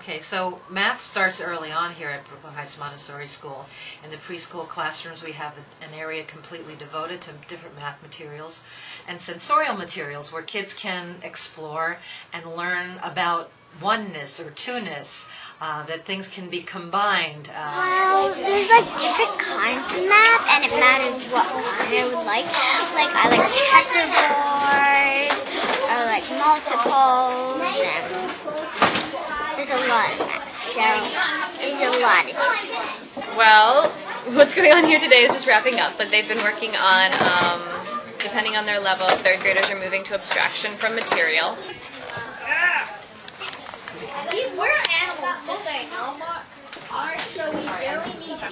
Okay, so math starts early on here at Brooklyn Heights Montessori School. In the preschool classrooms, we have an area completely devoted to different math materials and sensorial materials where kids can explore and learn about oneness or two-ness, that things can be combined. Well, there's like different kinds of math, and it matters what kind I would like. Like I like checkerboard, or like multiples, and there's a lot of math. So there's a lot of different. Well, what's going on here today is just wrapping up, but they've been working on, depending on their level, third graders are moving to abstraction from material. We're animals, just so you know. So we barely need to.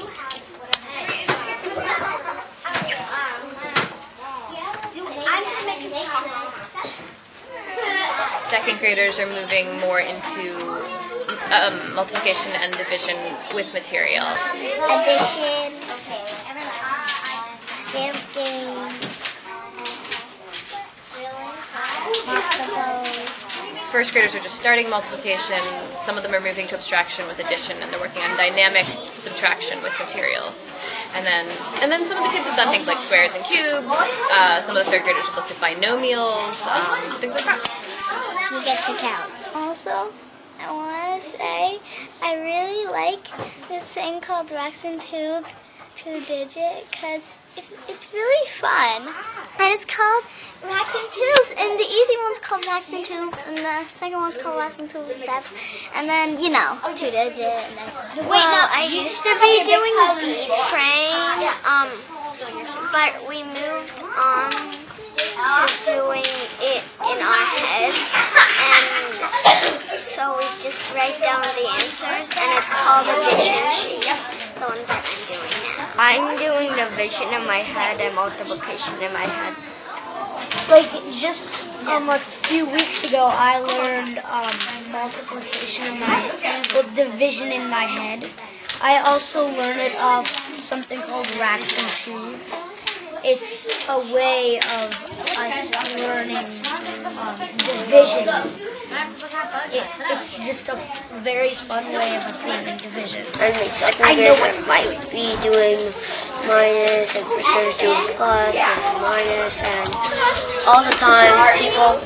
I'm going to make a chocolate. Second graders are moving more into multiplication and division with material. Addition, stamping, multiples. First graders are just starting multiplication. Some of them are moving to abstraction with addition, and they're working on dynamic subtraction with materials. And then some of the kids have done things like squares and cubes. Some of the third graders have looked at binomials, things like that. You get to count. Also, I want to say I really like this thing called Racks and Tubes 2-digit because it's really fun. And it's called Racks and Tubes, and the easy one's called Racks and Tubes, and the second one's called Racks and Tubes Steps, and then, 2-digit. And then, I used to be doing a bead frame, but we moved on to doing it in our heads, and so we just write down the answers, and it's called a vision sheet, the one that I'm doing now. I'm doing division in my head and multiplication in my head. Like just a few weeks ago, I learned multiplication in my head, well, division in my head. I also learned it off something called Racks and Tubes. It's a way of us learning division. It's just a very fun way of us learning division. I think second graders might be doing minus, and first graders doing plus and minus, and all the time people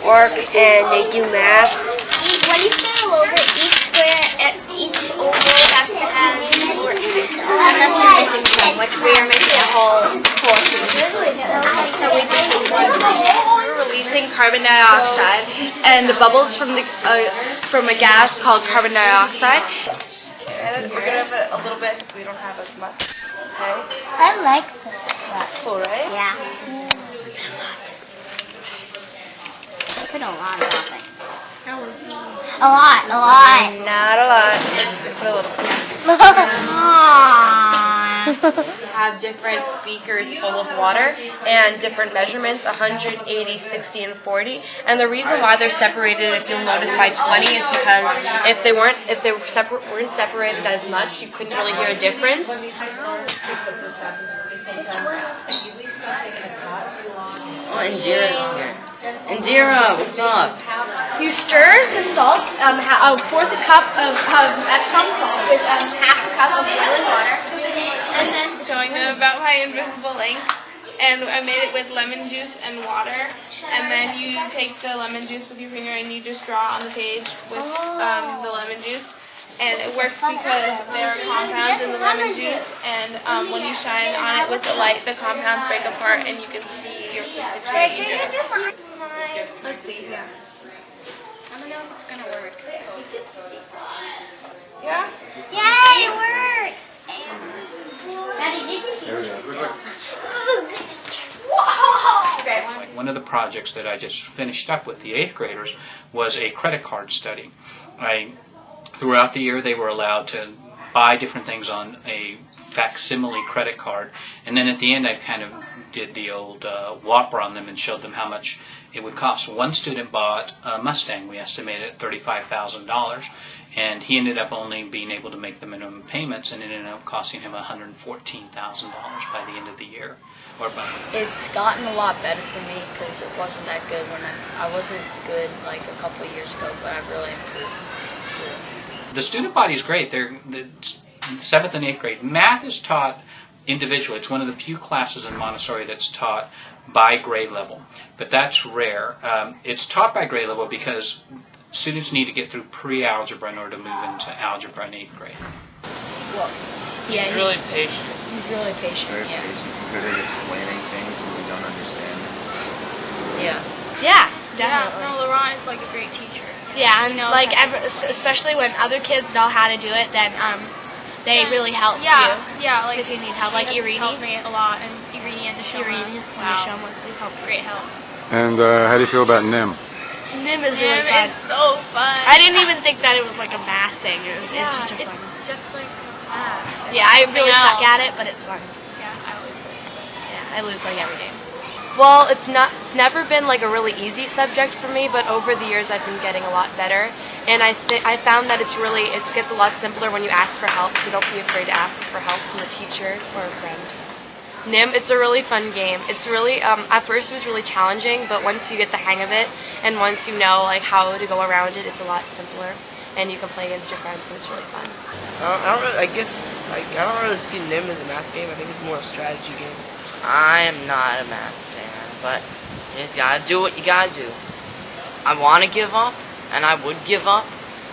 work and they do math. When you spin a little bit, each oval has to have 4 ends. Unless you're missing some, which we are missing a whole 4 pieces. So we just do one. We're releasing carbon dioxide and the bubbles from a gas called carbon dioxide. And we're gonna have it a little bit because we don't have as much. Okay. I like this. That's cool, right? Yeah. Put a lot of it. A lot. Not a lot. I'm just going to put a little. We have different beakers full of water and different measurements, 180, 60, and 40. And the reason why they're separated, if you'll notice, by 20 is because if they weren't separated as much, you couldn't really hear a difference. Oh, Indira's here. Indira, what's up? You stir the salt, a fourth a cup of Epsom salt with half a cup of boiling water. And then showing them about my invisible ink, and I made it with lemon juice and water, and then you take the lemon juice with your finger and you just draw on the page with the lemon juice, and it works because there are compounds in the lemon juice, and when you shine on it with the light, the compounds break apart and you can see your picture. Let's see. Yeah. I don't know if it's gonna work. Yeah? Yay, it works! One of the projects that I just finished up with the 8th graders was a credit card study. Throughout the year they were allowed to buy different things on a facsimile credit card, and then at the end I kind of did the old Whopper on them and showed them how much it would cost. One student bought a Mustang. We estimated at $35,000, and he ended up only being able to make the minimum payments, and it ended up costing him $114,000 by the end of the year. It's gotten a lot better for me because it wasn't that good when I wasn't good like a couple of years ago, but I've really improved. The student body is great. They're the 7th and 8th grade. Math is taught individually. It's one of the few classes in Montessori that's taught by grade level, but that's rare. It's taught by grade level because students need to get through pre-algebra in order to move into algebra in 8th grade. Well, yeah, he's really patient. He's really patient. Very patient, good at explaining things when we don't understand. Yeah. Yeah, definitely. Yeah, no, Laurent is like a great teacher. Yeah, and like especially when other kids know how to do it, then they really help you. Yeah, like if you need help, like Irini Irini. helped me a lot, and Irini and Nishoma. Nishoma, they help. Great help. And how do you feel about NIM? NIM is really fun. Is so fun. I didn't even think that it was like a math thing. It's just a fun. It's just like math. Yeah, I really suck at it, but it's fun. Yeah, I always lose. Yeah, I lose like every game. Well, it's never been like a really easy subject for me, but over the years I've been getting a lot better. And I found that it gets a lot simpler when you ask for help, so don't be afraid to ask for help from a teacher or a friend. NIM, it's a really fun game. It's really, at first it was really challenging, but once you get the hang of it, and once you know like how to go around it, it's a lot simpler. And you can play against your friends, and it's really fun. I guess I don't really see NIM as a math game. I think it's more a strategy game. I am not a math fan, but you gotta do what you gotta do. I want to give up, and I would give up,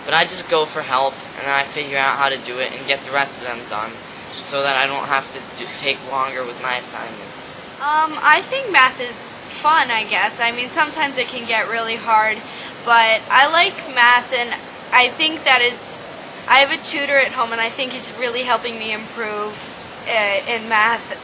but I just go for help, and then I figure out how to do it and get the rest of them done, so that I don't have to take longer with my assignments. I think math is fun, I guess. I mean, sometimes it can get really hard, but I like math, and I think that I have a tutor at home, and I think he's really helping me improve in math.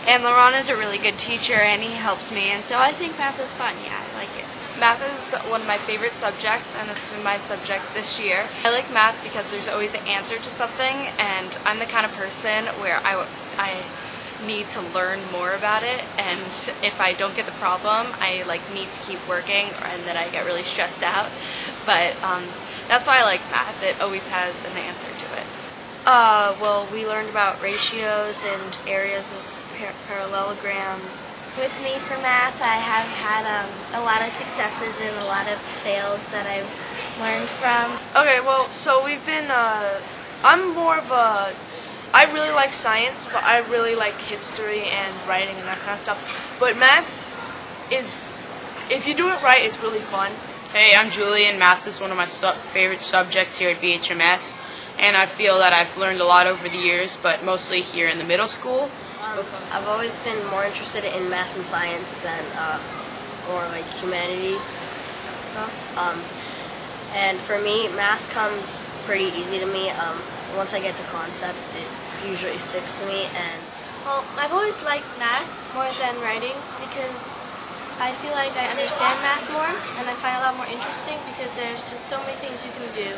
And Laurent is a really good teacher, and he helps me, and so I think math is fun. Yeah, I like it. Math is one of my favorite subjects, and it's been my subject this year. I like math because there's always an answer to something, and I'm the kind of person where I need to learn more about it, and if I don't get the problem, I need to keep working, and then I get really stressed out. But that's why I like math. It always has an answer to it. Well, we learned about ratios and areas of parallelograms. With me for math, I have had a lot of successes and a lot of fails that I've learned from. Okay, well, so we've been, I'm more of I really like science, but I really like history and writing and that kind of stuff. But math is, if you do it right, it's really fun. Hey, I'm Julie, and math is one of my favorite subjects here at BHMS. And I feel that I've learned a lot over the years, but mostly here in the middle school. I've always been more interested in math and science than more like humanities stuff. And for me, math comes pretty easy to me. Once I get the concept, it usually sticks to me. And Well, I've always liked math more than writing because I feel like I understand math more and I find it a lot more interesting because there's just so many things you can do.